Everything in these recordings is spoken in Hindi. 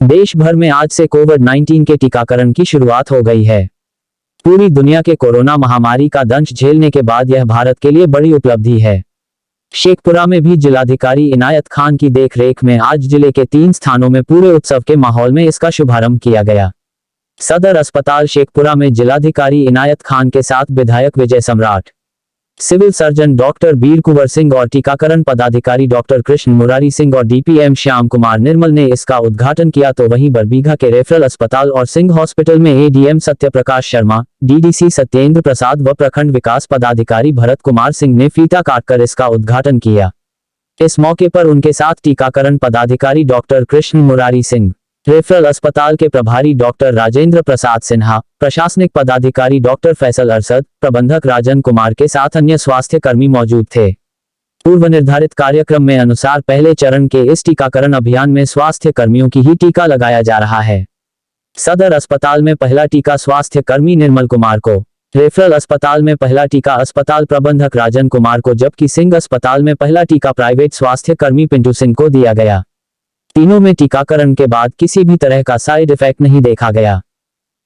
देश भर में आज से कोविड-19 के टीकाकरण की शुरुआत हो गई है। पूरी दुनिया के कोरोना महामारी का दंश झेलने के बाद यह भारत के लिए बड़ी उपलब्धि है। शेखपुरा में भी जिलाधिकारी इनायत खान की देखरेख में आज जिले के 3 स्थानों में पूरे उत्सव के माहौल में इसका शुभारंभ किया गया। सदर अस्पताल शेखपुरा में जिलाधिकारी इनायत खान के साथ विधायक Vijay Samrat, civil surgeon doctor बीर कुंवर सिंह और टीकाकरण पदाधिकारी डॉक्टर कृष्ण मुरारी सिंह और डीपीएम श्याम कुमार निर्मल ने इसका उद्घाटन किया। तो वहीं बरबीघा के रेफरल अस्पताल और सिंह हॉस्पिटल में एडीएम सत्यप्रकाश शर्मा, डीडीसी सत्येंद्र प्रसाद व प्रखंड विकास पदाधिकारी भरत कुमार सिंह ने फीता काटकर इसका उद्घाटन किया। इस मौके पर उनके साथ टीकाकरण पदाधिकारी डॉक्टर कृष्ण मुरारी सिंह, रेफरल अस्पताल के प्रभारी डॉक्टर राजेंद्र प्रसाद सिन्हा, प्रशासनिक पदाधिकारी डॉक्टर फैसल अरशद, प्रबंधक राजन कुमार के साथ अन्य स्वास्थ्य कर्मी मौजूद थे। पूर्व निर्धारित कार्यक्रम में अनुसार पहले चरण के इस टीकाकरण अभियान में स्वास्थ्य कर्मियों की ही टीका लगाया जा रहा है। सदर अस्पताल में पहला टीका स्वास्थ्य कर्मी निर्मल कुमार को, रेफरल अस्पताल में पहला टीका अस्पताल प्रबंधक राजन कुमार को, जबकि सिंह अस्पताल में पहला टीका प्राइवेट स्वास्थ्य कर्मी पिंटू सिंह को दिया गया। तीनों में टीकाकरण के बाद किसी भी तरह का साइड इफेक्ट नहीं देखा गया।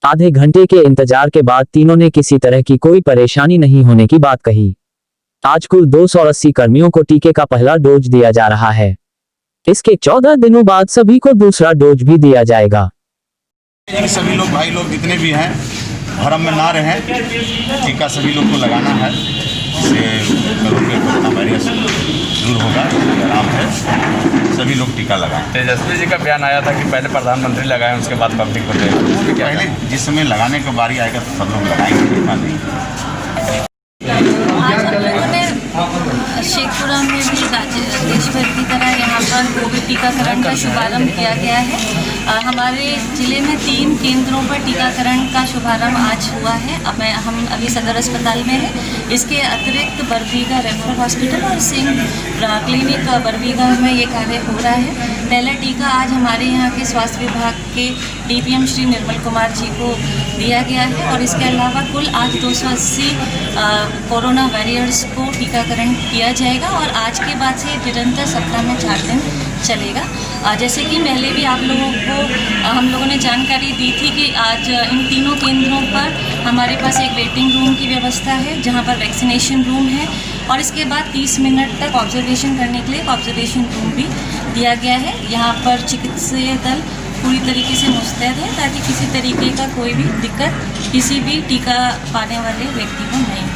आधे घंटे के इंतजार के बाद तीनों ने किसी तरह की कोई परेशानी नहीं होने की बात कही। आज कुल 280 कर्मियों को टीके का पहला डोज दिया जा रहा है। इसके 14 दिनों बाद सभी को दूसरा डोज भी दिया जाएगा। सभी लोग भाई लोग जितने भी हैं भरम में ना रहें, टीका सभी लोग को लगाना है। इससे कोरोना वायरस दूर होगा, आराम है, सभी लोग टीका लगाएं। तेजस्वी जी का बयान आया था कि पहले प्रधानमंत्री लगाएं उसके बाद पब्लिक को दें। पहले जिस समय लगाने की बारी आएगा तो सब लोग लगाएंगे। आज हम लोगों ने शेखपुरा में भी देश भर की तरह यहाँ पर कोविड टीकाकरण का शुभारंभ किया गया है। हमारे ज़िले में 3 केंद्रों पर टीकाकरण का शुभारंभ आज हुआ है। हम अभी सदर अस्पताल में हैं। इसके अतिरिक्त बरबीघा रेफरल हॉस्पिटल और सिंह क्लिनिक बरबीघा में ये कार्य हो रहा है। पहला टीका आज हमारे यहाँ के स्वास्थ्य विभाग के डीपीएम श्री निर्मल कुमार जी को दिया गया है और इसके अलावा कुल आज 280 कोरोना वॉरियर्स को टीकाकरण किया जाएगा और आज के बाद से निरंतर सप्ताह में 4 दिन चलेगा। जैसे कि पहले भी आप लोगों को हम लोगों ने जानकारी दी थी कि आज इन तीनों केंद्रों पर हमारे पास एक वेटिंग रूम की व्यवस्था है जहां पर वैक्सीनेशन रूम है और इसके बाद 30 मिनट तक ऑब्जर्वेशन करने के लिए एक ऑब्जर्वेशन रूम भी दिया गया है। यहाँ पर चिकित्सीय दल पूरी तरीके से मुस्तैद है ताकि किसी तरीके का कोई भी दिक्कत किसी भी टीका पाने वाले व्यक्ति को नहीं।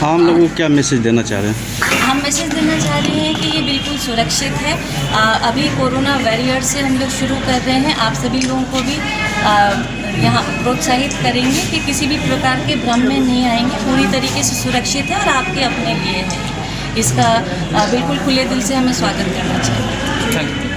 हम लोगों को क्या मैसेज देना चाह रहे हैं? हम मैसेज देना चाह रहे हैं कि ये बिल्कुल सुरक्षित है। अभी कोरोना वॉरियर से हम लोग शुरू कर रहे हैं। आप सभी लोगों को भी यहाँ प्रोत्साहित करेंगे कि किसी भी प्रकार के भ्रम में नहीं आएंगे। पूरी तरीके से सुरक्षित है और आपके अपने लिए है। इसका बिल्कुल खुले दिल से हमें स्वागत करना चाहिए।